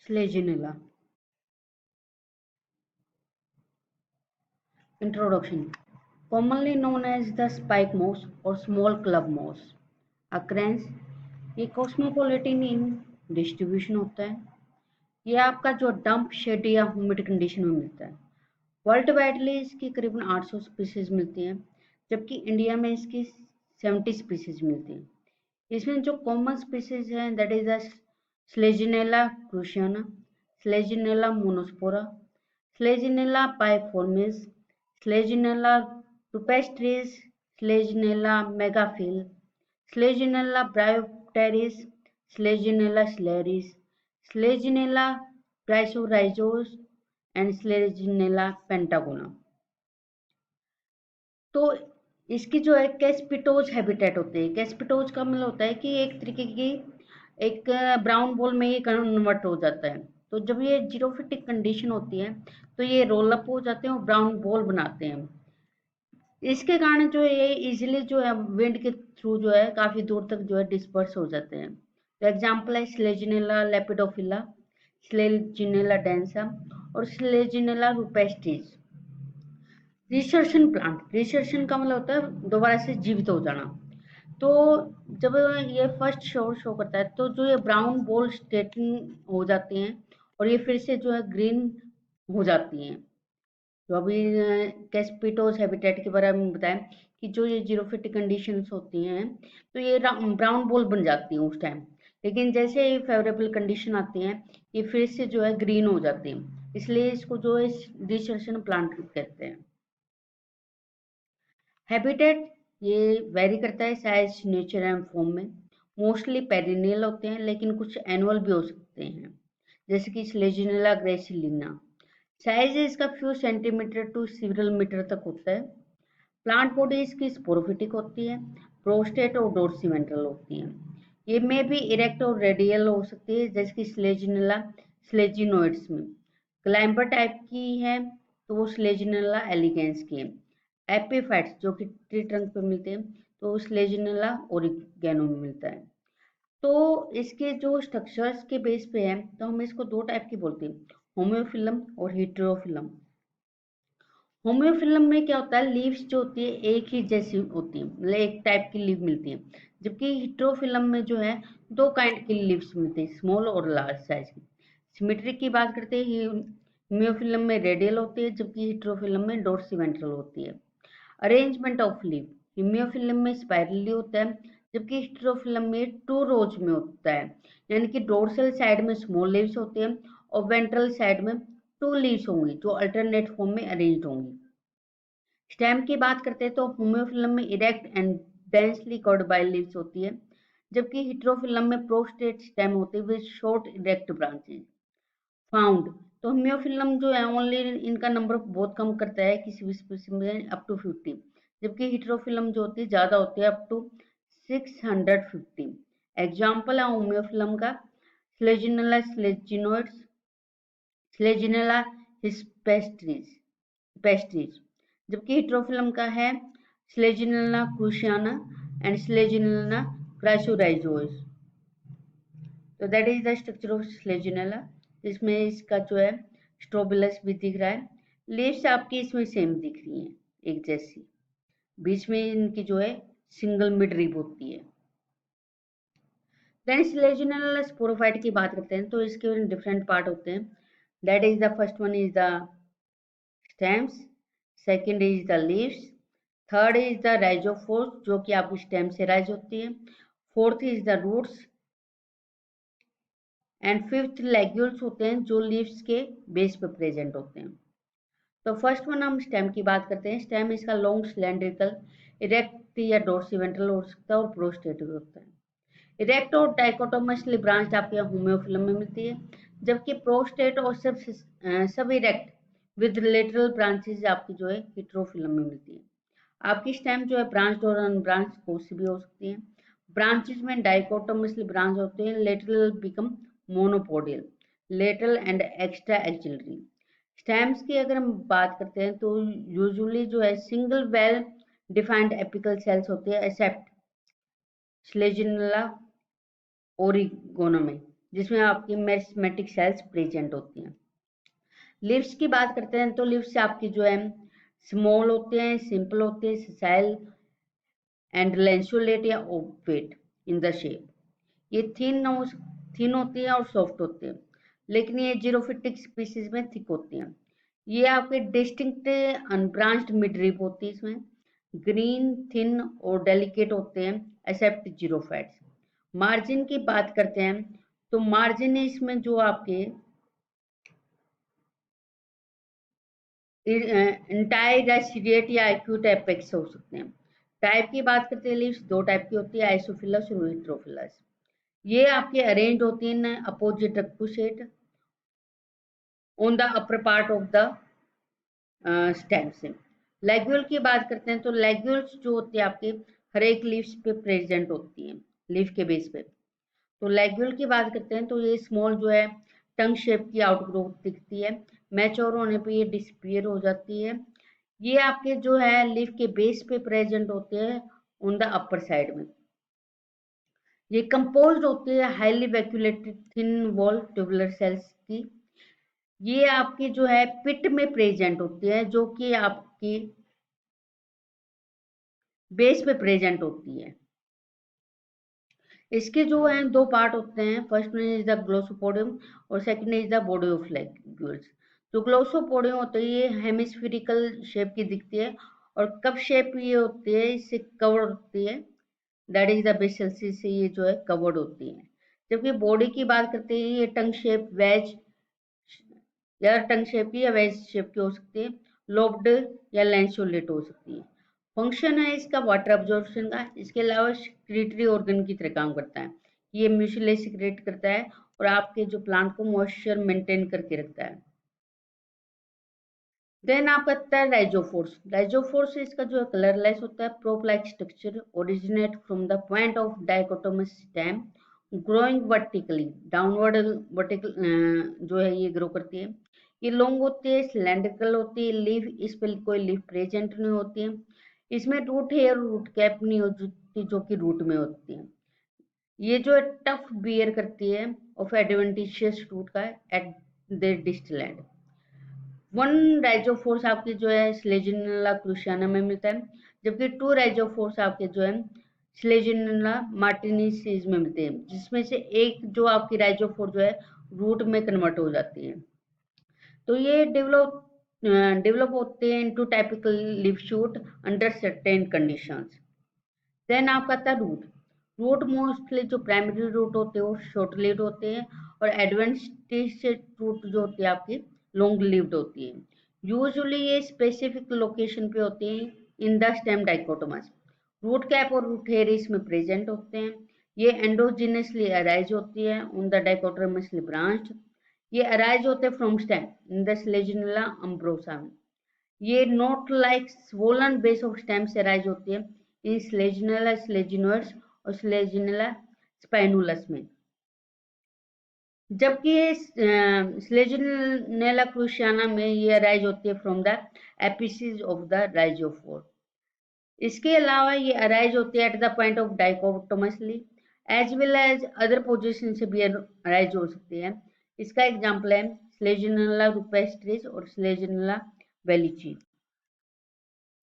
Slegionella. Introduction. Commonly known as the spike moss or small club moss. Occurrence. ये cosmopolitan इन distribution होता है। ये आपका जो डंप शेड या ह्यूमिड कंडीशन में मिलता है। वर्ल्ड वाइडली इसकी करीबन 800 स्पीसीज मिलती हैं, जबकि इंडिया में इसकी 70 स्पीसीज मिलती हैं। इसमें जो कॉमन स्पीसीज हैं दैट इज द स्लेजिनेला क्रूशियाना, स्लेजिनेला मोनोस्पोरा, स्लेजिनेला पाइफॉर्मिस, स्लेजिनेला रुपेस्ट्रिस, स्लेजिनेला मेगाफिल, स्लेजिनेला ब्रायोप्टेरिस, स्लेजिनेला स्लेरिस, स्लेजिनेला ब्राइसोराइजोस एंड स्लेजिनेला पेंटागोना। तो इसकी जो है कैस्पिटोज हैबिटेट होते हैं। कैस्पिटोज का मतलब होता है कि एक तरीके की एक ब्राउन बॉल में ये कन्वर्ट हो जाता है। तो जब ये जीरोफिटिक कंडीशन होती है तो ये रोल अप हो जाते हैं और ब्राउन बॉल बनाते हैं। इसके कारण जो ये इजीली जो है विंड के थ्रू जो है काफी दूर तक जो है डिस्पर्स हो जाते हैं। तो एग्जांपल है स्लेजिनेला लेपिडोफिला, स्लेजिनेला डेंसा और स्लेजिनेला रुपेस्ट्रिस। रिसर्शन प्लांट, रिसर्शन का मतलब होता है दोबारा से जीवित हो जाना। तो जब ये फर्स्ट शो करता है तो जो ये ब्राउन बॉल स्टेटिंग हो जाती हैं और ये फिर से जो है ग्रीन हो जाती हैं। तो अभी कैस्पिटोस हैबिटेट के बारे में बताएं कि जो ये जीरोफिटिक कंडीशंस होती हैं तो ये ब्राउन बॉल बन जाती हैं उस टाइम, लेकिन जैसे ही फेवरेबल कंडीशन आती हैं ये फिर से जो है ग्रीन हो जाती हैं। इसलिए इसको जो है रिसर्शन प्लांट कहते हैं। हैबिटेट ये वेरी करता है साइज, नेचर एंड फॉर्म में। मोस्टली पेरिनियल होते हैं लेकिन कुछ एनुअल भी हो सकते हैं, जैसे कि स्लेजिनेला ग्रेसिलिना। साइज इसका few centimetre to several metre तक होता है। प्लांट बॉडी इसकी स्पोरोफिटिक होती है, प्रोस्टेट और डोर्सिवेंट्रल होती है। ये में भी इरेक्ट और रेडियल हो सकती है, जैसे कि स्लेजिनेला स्लेजिनोइड्स में। क्लाइंबर टाइप की है तो वो स्लेजिनेला एलिगेंस की है। एपिफाइट्स जो कि ट्री ट्रंक पे मिलते हैं तो स्लेजिनेला ओरिगेनो में मिलता है। तो इसके जो स्ट्रक्चर्स के बेस पे है तो हम इसको दो टाइप की बोलते हैं, होम्योफिलम और हेटेरोफिलम। होम्योफिलम में क्या होता है, लीव्स जो होती है एक ही जैसी होती है, मतलब एक टाइप की लीव मिलती है। जबकि हेटेरोफिलम में जो है दो काइंड की लीव्स मिलती है, स्मॉल और लार्ज साइज की। सिमेट्री की बात करते हैं, होम्योफिलम में रेडियल होती है जबकि हेटेरोफिलम में डोर्सिवेंट्रल होती है। अरेंजमेंट ऑफ लीव, हिमियोफिलम में स्पाइरली होता है जबकि हेटेरोफिलम में टू रोज में होता है, यानी कि डोर्सल साइड में स्मॉल लीव्स होते हैं और वेंट्रल साइड में टू लीव्स होंगी जो अल्टरनेट फॉर्म में अरेंज्ड होंगी। स्टेम की बात करते हैं तो होम्योफिलम में erect and densely covered by leaves होती है, जबकि हेटेरोफिलम में प्रोस्टेट स्टेम होती है with short erect branches. Found, तो होम्योफिलम जो है ओनली इनका नंबर बहुत कम करता है किसी भी स्पीशीज में, अप टू 50, जबकि हेटेरोफिलम जो होती है ज्यादा होती है, अप टू 650। एग्जाम्पल है होम्योफिलम का स्लेजिनेला स्लेजिनोइड्स, स्लेजिनेला हिस्पेस्ट्रीज, जबकि हेटेरोफिलम का है स्लेजिनेला क्रूशियाना एंड स्लेजिनेला क्राइसोराइजोइस। तो that is the structure of Selaginella. इसमें इसका जो है स्ट्रोबिलस भी दिख रहा है, लीव्स आपकी इसमें सेम दिख रही हैं एक जैसी, बीच में इनकी जो है सिंगल मिड रिब होती है। देन स्लेजिनेला स्पोरोफाइट की बात करते हैं तो इसके डिफरेंट पार्ट होते हैं। That is the first one is the stems, second is the leaves, third is the rhizophores जो कि आपकी स्टेम से राइज होती है, fourth is the roots and fifth ligules होते हैं जो लीव्स के बेस पे प्रेजेंट होते हैं। तो फर्स्ट वन हम स्टेम की बात करते हैं। स्टेम इसका लॉन्ग सिलेंड्रिकल, इरेक्ट या डोर्सिवेंट्रल हो सकता है और प्रोस्टेट भी होता है। इरेक्ट और डाइकोटोमसली ब्रांच आपके होम्योफिलम में मिलती है, जबकि प्रोस्टेट और सब इरेक्ट विद लेटरल ब्रांचेस आपकी जो है हेटेरोफिलम में मिलती है। आपकी स्टेम जो है ब्रांच और अनब्रांच कोई सी भी हो सकती है। ब्रांचेस में डाइकोटोमसली ब्रांच होते हैं, lateral become monopodial, lateral and extra axillary. Stems की अगर हम बात करते हैं तो यूजुअली जो है single well defined apical cells होते हैं एक्सेप्ट स्लेजिनेला ओरिगोना में, जिसमें आपकी मेरिस्टेमेटिक सेल्स प्रेजेंट होती हैं। लिव्स की बात करते हैं तो लिव्स आपकी जो है स्मॉल होते हैं, सिंपल होते हैं, सेसाइल एंड लैंसुलेट या ओवेट इन द शेप। ये थिन होती है और सॉफ्ट होते हैं, लेकिन ये जीरोफिटिक स्पीसीज में थिक होती हैं। ये आपके डिस्टिंक्ट अनब्रांच्ड मिडरिप होती है इसमें, ग्रीन थिन और डेलिकेट होते हैं एक्सेप्ट जीरोफाइट्स। मार्जिन की बात करते हैं तो मार्जिन इसमें जो आपके इंटायरासिरिएट या एक्यूट एपेक्स हो सकते हैं। टाइप की बात करते हैं लीव्स दो टाइप की होती है, आइसोफिलस और हेटेरोफिलस। ये आपके अरेंज होती हैं अपोजिट रक्टुसेट on the upper part of the stem से। लेग्यूल की बात करते हैं तो लेग्यूल्स जो होती है आपके हर एक लीव्स पे प्रेजेंट होती हैं, लीफ के बेस पे। तो लेग्यूल की बात करते हैं तो ये स्मॉल जो है टंग शेप की आउटग्रोथ दिखती है, मैच्योर होने पे ये डिसपियर हो जाती है। ये आपके जो है लीफ के बेस पे प्रेजेंट होते हैं ऑन द अपर साइड में। ये कंपोज्ड होते हैं highly vacuolated thin wall tubular cells की। ये आपकी जो है पिट में प्रेजेंट होती है, जो कि आपकी बेस पे प्रेजेंट होती है। इसके जो है दो पार्ट होते हैं, फर्स्ट में इज द ग्लोसोपोडियम और second is the body of ligules. जो ग्लोसोपोडियम होता है ये हेमिस्फेरिकल शेप की दिखती है, और कप शेप ये होती है, इससे कवर्ड होती है, दैट इज द बेसल से ये जो है कवर्ड होती है। जबकि बॉडी की बात करते हैं ये टंग शेप वेज या टंग शेप की या वेज शेप की हो सकती है, लोब्ड या लैंसोलेट हो सकती है। फंक्शन है इसका वाटर अब्जॉर्प्शन का, इसके अलावा सिक्रेटरी ऑर्गन की तरह काम करता है। ये म्यूसिलेज सिक्रेट करता है और आपके जो प्लांट को मॉइस्चर मेंटेन करके रखता है। देन आपका आता है राइजोफोर्स। राइजोफोर्स इसका जो है कलरलेस होता है, prop like structure, originate from the point of dichotomous stem, growing vertically downward, vertical जो है ये ग्रो करती है। ये लॉन्ग होती है, सिलेंड्रिकल होती है, लीफ इस पर कोई लीफ प्रेजेंट नहीं होती है। इसमें रूट हेयर रूट कैप नहीं होती जो कि रूट में होती है। ये जो है टफ बियर करती है ऑफ एडवेंटिशियस रूट का at the distal end. One rhizophores आपके जो है स्लेजिनला क्रुशियाना में मिलता है, जबकि टू राइजोफोर्स आपके जो है स्लेजिनला मार्टिनिसीज में मिलते हैं, जिसमें से एक जो आपकी राइजोफोर जो है रूट में कन्वर्ट हो जाती है। तो ये डेवलप होते हैं into typical leaf shoot under certain conditions. Then आपका आता है रूट। रूट मोस्टली जो प्राइमरी रूट होते हैं वो शॉर्ट लिव्ड होते हैं, और एडवेंटिशियस रूट जो होती है आपकी लॉन्ग लिव्ड होती है। यूजुअली ये स्पेसिफिक लोकेशन पे होते हैं in the stem dichotomous. Root cap और रूट हेयर इसमें प्रेजेंट होते हैं। ये एंडोजिनसली अराइज होती है ऑन द डाइकोटोमसली ब्रांच्ड। ये अराइज होते हैं फ्रॉम स्टेम इन द स्लेजिनुला अम्ब्रोसा। ये note like swollen base of stem से राइज होती है इन स्लेजिनला स्लेजिनोइड्स और स्लेजिनला स्पाइनुलस में। जबकि स्लेजिनला क्रुशियाना में ये राइज होती है from the apices of the rhizophore. इसके अलावा ये अराइज होती है at the point of dichotomously, as well as other position से भी अराइज हो सकती है। इसका एग्जाम्पल है स्लेजिनला रुपेस्ट्रिस और स्लेजिनला वेलिची।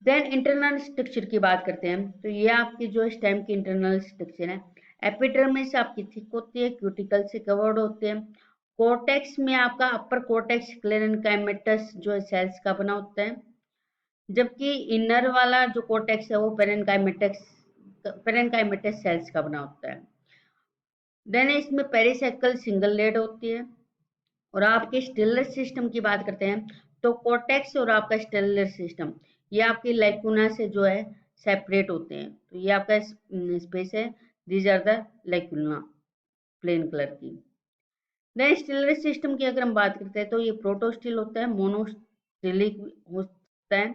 देन इंटरनल स्ट्रक्चर की बात करते हैं तो ये आपकी जो स्टेम की इंटरनल स्ट्रक्चर है। एपिडर्मिस आपकी थिक होती है, क्यूटिकल से कवर्ड होते हैं। कोर्टेक्स में आपका अपर कोर्टेक्स क्लेरेनकाइमेटस जो है सेल्स का बना होता है, जबकि इनर वाला जो कोर्टेक्स है वो पेरेनकाइमेटस सेल्स का बना होता है। देन इसमें पेरिसाइकल सिंगल लेड होती है। और आपके स्टेलर सिस्टम की बात करते हैं तो कोर्टेक्स और आपका स्टेलर सिस्टम ये आपकी लैकुना से जो है सेपरेट होते हैं। तो ये आपका स्पेस है, these are the lacuna plain colour की। देन स्टेलर सिस्टम की अगर हम बात करते हैं तो ये प्रोटोस्टिल होता है, मोनोस्टिलिक होता है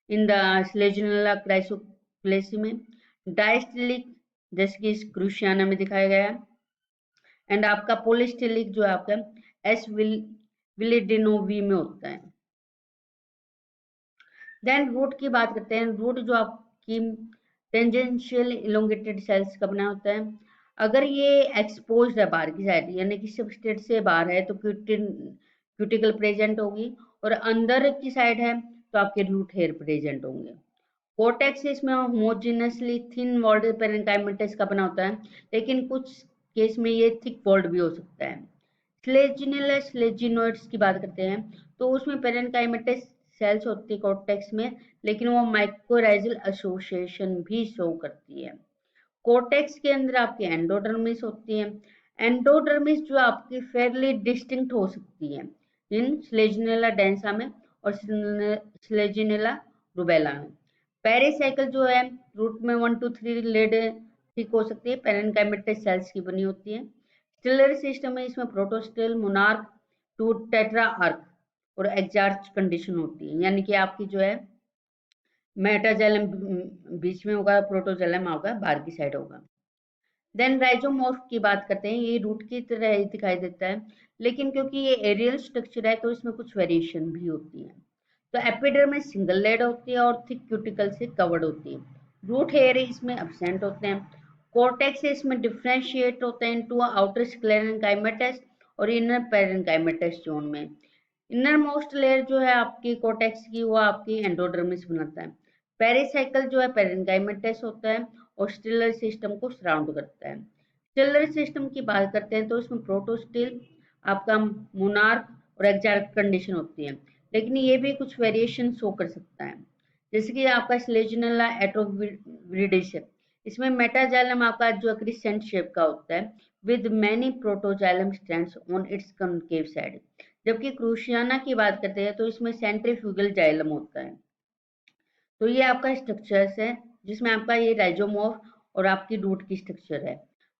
इन द स्लेजिनला क्राइसोप्लेसी में, डायस्टिलिक जैसे कि इस क्रूशियाना में दिखाया गया है, एंड आपका पोलिस्टिलिक जो है आपका एस विलिडेनोवी में होता है। देन रूट की बात करते हैं। रूट जो आपकी टेंजेंशियल इलोंगेटेड सेल्स का बना होता है। अगर ये एक्सपोज्ड है बाहर की साइड, यानी कि सबस्ट्रेट से बाहर है, तो क्यूटिकल प्रेजेंट होगी, और अंदर की साइड है तो आपके रूट हेयर प्रेजेंट होंगे। कोर्टेक्स इसमें होमोजेनसली थिन वॉल्ड पेरेन्काइमेटस का बना होता है, लेकिन कुछ केस में ये थिक वॉल्ड भी हो सकता है। स्लेजिनेला स्लेजिनोइड्स की बात करते हैं, तो उसमें पेरेन्काइमेटस सेल्स होती है कोर्टेक्स में, लेकिन वो माइक्रोराइजल एसोसिएशन भी शो करती है। कोर्टेक्स के अंदर आपकी एंडोडर्मिस होती है। एंडोडर्मिस जो आपकी फेयरली डिस्टिंक्ट हो सकती है इन स्लेजिनेला डेंसा में और स्लेजिनेला रूबेला में। पेरिसाइकिल जो है रूट में 1 to 3 लेड ठीक हो सकती है, पेरेन्काइमेटस सेल्स की बनी होती है। स्टिलर सिस्टम में इसमें प्रोटोस्टिल, मोनार्क, टू टेट्रा आर्क और एग्जार्च कंडीशन होती है, यानी कि आपकी जो है मेटाजाइलम बीच में होगा, प्रोटोजाइलम होगा बाहर की साइड होगा। देन राइजोमॉर्फ की बात करते हैं, ये रूट की तरह ही दिखाई देता है, लेकिन क्योंकि ये एरियल स्ट्रक्चर है तो इसमें कुछ वेरिएशन भी होती है। तो एपिडर्मिस सिंगल लेड होती है और थिक क्यूटिकल से कवर्ड होती है। रूट हेयर इसमें एब्सेंट होते हैं। कोर्टेक्स इसमें डिफ्रेंशिएट होते हैं इनटू आउटर स्क्लेरेन्काइमेटस और इनर पेरेन्काइमेटस जोन में। इनर मोस्ट लेयर जो है आपकी कोर्टेक्स की, वो आपकी एंडोडर्मिस बनाता है। पेरिसाइकल जो है पेरेन्काइमेटस होता है और स्टिलर सिस्टम को सराउंड करता है। स्टिलर सिस्टम की बात करते हैं तो इसमें प्रोटोस्टिल, आपका मोनार्क और एग्जार्क कंडीशन होती है, लेकिन ये भी कुछ वेरिएशन शो कर सकता है, जैसे कि आपका स्लेजिनेला एट्रोविरिडिस है, इसमें मेटाजाइलम आपका जो क्रिसेंट शेप का होता है with many protoxylem strands on it's concave side. जबकि क्रूशियाना की बात करते हैं तो इसमें सेंट्रीफ्यूगल जाइलम होता है। तो ये आपका स्ट्रक्चर्स है जिसमें आपका ये राइजोमॉर्फ और आपकी रूट की स्ट्रक्चर है।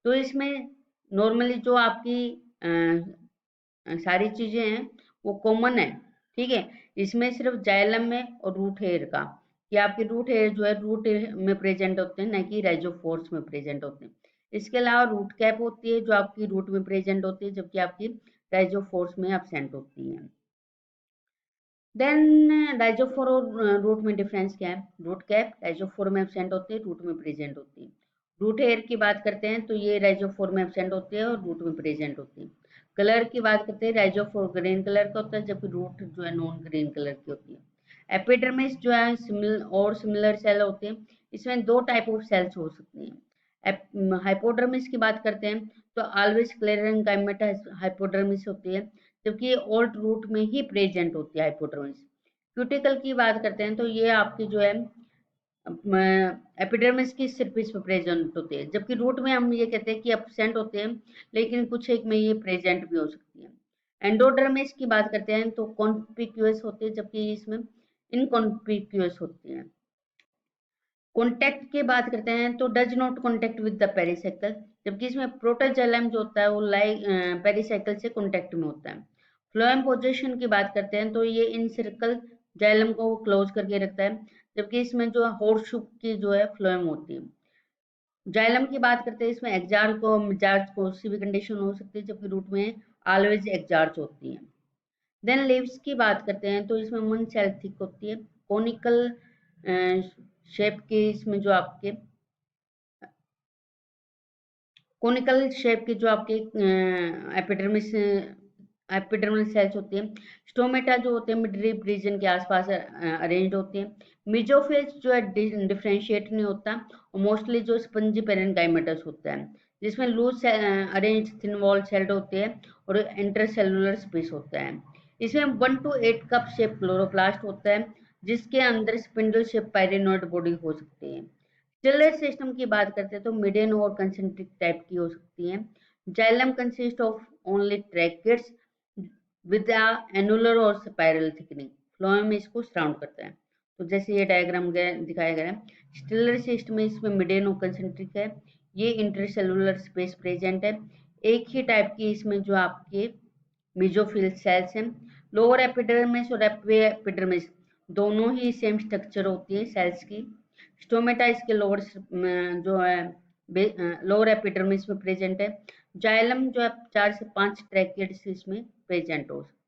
तो इसमें नॉर्मली जो आपकी सारी चीजें हैं वो कॉमन है, ठीक है। इसमें सिर्फ जाइलम में और रूट हेयर का, कि आपके रूट हेयर जो है रूट में प्रेजेंट होते हैं, न कि राइजोफोर्स में प्रेजेंट होते हैं। इसके अलावा रूट कैप होती है जो आपकी रूट में प्रेजेंट होती है, जबकि आपकी राइजोफोर्स में एब्सेंट होती है। देन राइजोफोर और रूट में डिफरेंस क्या है? रूट कैप राइजोफोर में एब्सेंट होती है, रूट में प्रेजेंट होती है। रूट हेयर की बात करते हैं तो ये राइजोफोर में एब्सेंट होती है और रूट में प्रेजेंट होती है। कलर की बात करते हैं, राइजोफोर ग्रीन कलर का होता है, जबकि रूट जो है नॉन ग्रीन कलर की होती है। एपिडर्मिस जो है सिमिलर सेल होते हैं, इसमें दो टाइप ऑफ सेल्स हो सकती हैं। हाइपोडर्मिस की बात करते हैं तो ऑलवेज क्लेरेन्काइमेटा हाइपोडर्मिस होती है, जबकि ये ओल्ड रूट में ही प्रेजेंट होती है हाइपोडर्मिस। क्यूटिकल की बात करते हैं तो ये आपकी जो है एपिडर्मिस की सरफेस पर प्रेजेंट होती है, जबकि रूट में हम ये कहते हैं कि एब्सेंट होते हैं, लेकिन कुछ एक में ये प्रेजेंट भी हो सकती है। एंडोडर्मिस की बात करते हैं तो कॉन्स्पिक्यूअस होती है, जबकि इसमें इनकॉन्स्पिक्यूअस होती है। कॉन्टैक्ट की बात करते हैं तो does not contact with the pericycle, जबकि इसमें प्रोटोजाइलम जो होता है वो पेरिसाइकिल से कॉन्टैक्ट में होता है। फ्लोएम पोजीशन की बात करते हैं तो ये इन सर्कल जाइलम को क्लोज करके रखता है, जबकि इसमें जो हॉर्स की जो है फ्लोएम होती है। जाइलम की बात करते हैं, इसमें एग्जार्च को मिजार्च को सी भी कंडीशन हो सकती है, जबकि रूट में ऑलवेज एग्जार्च होती है। देन लीव्स की बात करते हैं तो इसमें वन सेल थिक होती है, कोनिकल शेप की, इसमें जो आपके कोनिकल शेप की जो आपके एपिडर्मिस एपिडर्मल सेल्स होती है। स्टोमेटा जो होते हैं मिड रिब रीजन के आसपास अरेंज्ड होती है। मिजोफिल्स जो है डिफरेंशिएट नहीं होता और मोस्टली जो स्पंजी पेरेन्काइमेटस होता है, जिसमें loose arrange thin wall celled होते हैं और इंटरसेलुलर स्पेस होता है। इसमें 1 to 8 कप शेप क्लोरोप्लास्ट होता है, जिसके अंदर स्पिंडल शेप पायरेनोइड बॉडी हो सकती है। स्टिलर सिस्टम की बात करते हैं तो मिडियन और कंसेंट्रिक टाइप की हो सकती है। Xylem consist of only tracheids with annular और स्पाइरल थिकनिंग। फ्लोएम इसको सराउंड करता है। तो जैसे ये डायग्राम दिखाया गया है, स्टिलर सिस्टम में इसमें मिडियन और कंसेंट्रिक है, ये इंटरसेलुलर स्पेस प्रेजेंट है। एक ही टाइप की इसमें जो आपके मेसोफिल सेल्स हैं। लोअर एपिडर्मिस और एपिडर्मिस दोनों ही सेम स्ट्रक्चर होती है सेल्स की। स्टोमेटा इसके लोअर जो है लोअर एपिडर्मिस में प्रेजेंट है। जाइलम जो है 4 से 5 ट्रैकेट्स इसमें प्रेजेंट हो सकते हैं।